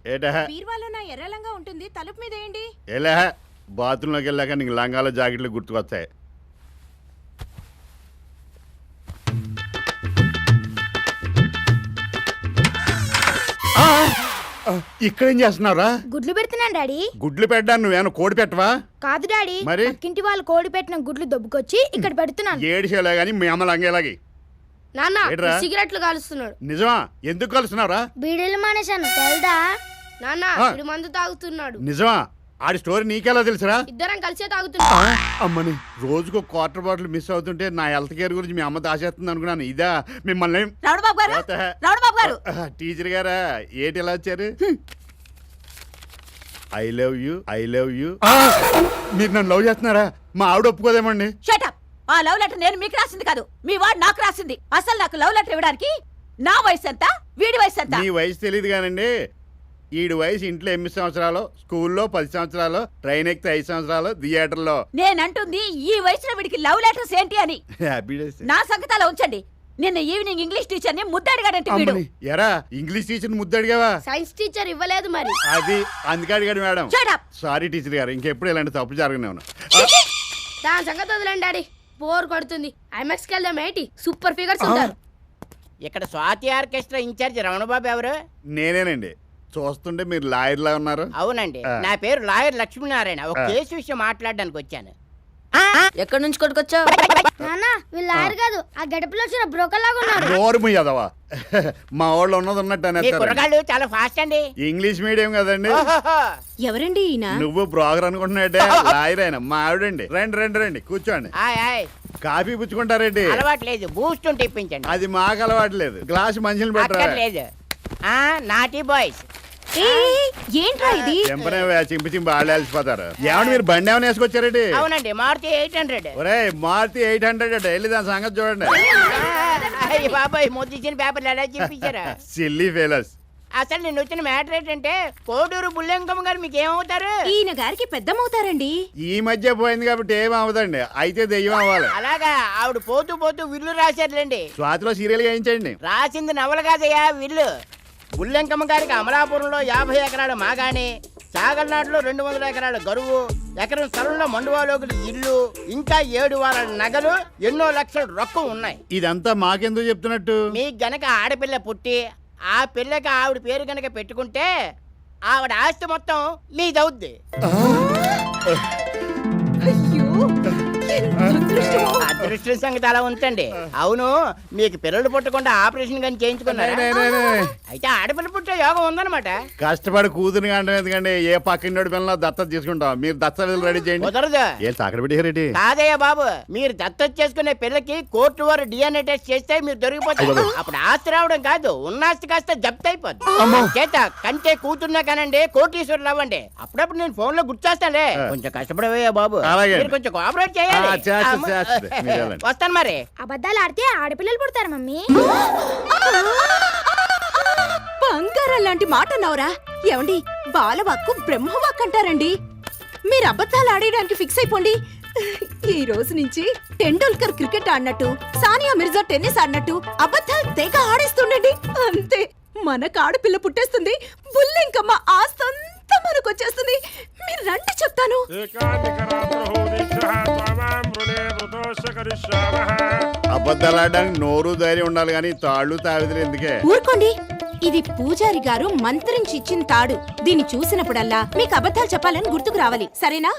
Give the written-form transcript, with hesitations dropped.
బీర్వాలో నా ఎర్ర లంగా ఉంటుంది, తలుపు మీద వేయండి. ఎలా బాత్రూంలోకి వెళ్ళాక నీకు లంగాలో జాకెట్లు గుర్తుకొస్తాయి. ఇక్కడేం చేస్తున్నావురా? గుడ్లు పెడుతున్నాను డాడీ. గుడ్లు పెట్టాను, నువ్వేమో కోడి పెట్టవా? కాదు డాడీ, మరి పక్కింటి వాళ్ళు కోడి పెట్టిన గుడ్లు దొబ్బుకొచ్చి ఇక్కడ పెడుతున్నాను. ఏడిసేలా గానీ మీ అమ్మ లంగేలాగి. నాన్న సిగరెట్లు కాలుస్తున్నాడు. నిజమా? ఎందుకు కలుస్తున్నావురా? బీడీలు మానేశాను తెలుదా? నాన్న వీడు మందు తాగుతున్నాడు. నిజమా? ఆడి స్టోరీ నీకెలా తెలుసురా? ఇద్దరం కలిసే తాగుతున్నాం. అమ్మని రోజుకు క్వార్టర్ బాటిల్ మిస్ అవుతుంటే నా హెల్త్ కేర్ గురించి మీ అమ్మ దాచేస్తుంది అనుకున్నాను. ఇదా మిమ్మల్ని? టీచర్ గారా ఏంటి ఎలా వచ్చారు? I love you I love you. మీరు నన్ను లవ్ చేస్తున్నారా? మా ఆవిడ ఒప్పుకోదేమండి. షటప్. ఆ లవ్ లెటర్ నేను మీకు రాసింది కాదు, మీ వాడు నాకు రాసింది. అసలు నాకు లవ్ లెటర్ ఇవ్వడానికి నా వయసు ఎంత, వీడి వయసు ఎంత? మీ వయసు తెలియదు కానండి. ఈడు వయసు ఇంట్లో 8 సంవత్సరాలు, స్కూల్లో 10 సంవత్సరాలు, ట్రైన్ ఎక్కితే 5 సంవత్సరాలు, థియేటర్లో. నేనంటుంది ఈ వయసులో వీడికి లవ్ లెటర్స్ ఏంటి అని. నా సంగతాలో ఉంచండి. నిన్న ఈవినింగ్ ఇంగ్లీష్ టీచర్ ని ముద్దడిగాడంటే వీడు. ఎరా ఇంగ్లీష్ టీచర్ ముద్దడిగావా? సైన్స్ టీచర్ ఇవ్వలేదు మరి. అది అందుకే అడిగాడు మేడం. సారీ టీచర్ గారు, ఇంకెప్పుడు ఇలాంటి తప్పు జరగనే. దాని సంగతి వదిలేండి డాడీ, బోర్ కొడుతుంది. ఐమాక్స్ కి వెళ్దాం ఏంటి? సూపర్ ఫిగర్స్ ఉంటారు ఇక్కడ. స్వాతి ఆర్కెస్ట్రా ఇన్ఛార్జ్ రమణబాబు ఎవరు? నేనేనండి. చూస్తుంటే మీరు లాయర్ లా ఉన్నారు. అవునండి, నా పేరు లాయర్ లక్ష్మీనారాయణ. ఒక కేసు విషయం మాట్లాడడానికి వచ్చాను. ఎక్కడి నుంచి కొట్టుకొచ్చావు? నాన్న వీళ్ళు లాయర్ కాదు, ఆ గడపలో వచ్చిన బ్రోకర్ లాగా ఉన్నారు. నోరు ముయ్యదవా, మా వాళ్ళు ఉన్నది ఉన్నట్టు. కుర్రగాళ్ళు చాలా ఫాస్ట్ అండి. ఇంగ్లీష్ మీడియం కదండి. ఎవరండి ఈయన? నువ్వు బ్రోకర్ అనుకుంటున్నాడే, లాయర్ అయినా మా ఆవిడండి. రండి రండి రండి కూర్చోండి. కాఫీ పుచ్చుకుంటారేంటి? అలవాటు లేదు, బూస్ట్ ఉంటే ఇప్పించండి. అది మాకు అలవాటు లేదు. గ్లాస్ మంచిని పెట్టలేదు. Naughty boys. ఏంట్రా ఇది? చింపి చింపి వాళ్ళు అలసిపోతారు. ఏమన్నా మీరు బండి ఏమైనా వేసుకొచ్చారండి? అవునండి, మారుతి 800. ఒరే మారుతి 800 అట. వెళ్ళి దాని సంగతి చూడండి. బాబాయ్ ముద్దిచ్చిన పేపర్లు ఎలా చింపించారా? Silly fellows. అసలు నేను వచ్చిన మ్యాటర్ ఏంటంటే, కోడూరు బుల్లెంకమ్మ గారు మీకు ఏమవుతారు? ఈయన గారికి పెద్దమవుతారండి. ఈ మధ్య పోయింది కాబట్టి ఏమవుదండి, అయితే దెయ్యం అవ్వాలి. అలాగా? ఆవిడ పోతూ పోతూ విల్లు రాశారులేండి. స్వాతిలో సీరియల్ వేయించండి. రాసింది నవల కాదయ్యా, విల్లు. బుల్లెంకమ్మ గారికి అమలాపురంలో 50 ఎకరాల మాగాణి, సాగల్నాడులో 200 ఎకరాల గరువు, ఎకరం స్థలంలో మండువాలోకి ఇల్లు, ఇంకా 7 వారాల నగలు, ఎన్నో లక్షల రొక్కం ఉన్నాయి. ఇదంతా మాకెందుకు చెప్తున్నట్టు? మీకు గనక ఆడపిల్ల పుట్టి ఆ పిల్లకి ఆవిడ పేరు గనక పెట్టుకుంటే ఆవిడ ఆస్తి మొత్తం మీదవుద్ది. అదృష్టం సంగతి అలా ఉంచండి. అవును, మీకు పిల్లలు పుట్టకుండా ఆపరేషన్ కానీ చేయించుకున్నారు. అయితే ఆడపిల్ల పుట్టే యోగం ఉందన్నమాట. కష్టపడి కూతురు అంటే ఎందుకంటే ఏ పక్కన పిల్లలు దత్తత తీసుకుంటాం. మీరు దత్తత రెడీ చేయండి. కుదరదు. ఏ అక్కడ పెట్టారెడ్డి? కాదయ్యా బాబు, మీరు దత్తత చేసుకునే పిల్లకి కోర్టు వారు DNA టెస్ట్ చేస్తే మీరు దొరికిపోతారు. అప్పుడు ఆస్తి రావడం కాదు, ఉన్న ఆస్తి కాస్త జప్తు అయిపోద్ది. చేత కంటే కూతురున్నా కానండి, కోటీశ్వరులు అవ్వండి. అప్పుడప్పుడు నేను ఫోన్ లో గుర్తొస్తానులే. కొంచెం కష్టపడవయ్యా బాబు, మీరు కొంచెం కోఆపరేట్ చేయాలి. వస్తాను మరి. అబద్ధాలు ఆడితే ఆడపిల్లలు పుడతారు మమ్మీ. బంగారం లాంటి మాట అన్నావురా. ఏమండి, బాలవాక్కు బ్రహ్మవాక్ అంటారండి. మీరు అబద్ధాలు ఆడేయడానికి ఫిక్స్ అయిపోండి. ఈ రోజు నుంచి టెండూల్కర్ క్రికెట్ ఆడినట్టు, సానియా మిర్జా టెన్నిస్ ఆడినట్టు అబద్ధాలు తెగ ఆడేస్తుండండి. అంతే, మనకు ఆడపిల్ల పుట్టేస్తుంది. బుల్లెంకమ్మ ఆస్తంతా మనకొచ్చేస్తుంది. మీరు రండి చెప్తాను. అబద్ధాలు ఆడడానికి నోరు ధైర్యం ఉండాలి కానీ తాళ్ళు తావిదులు ఎందుకే? ఊరుకోండి. ఇది పూజారి గారు మంత్రించి ఇచ్చిన తాడు. దీన్ని చూసినప్పుడల్లా మీకు అబద్ధాలు చెప్పాలని గుర్తుకు రావాలి, సరేనా?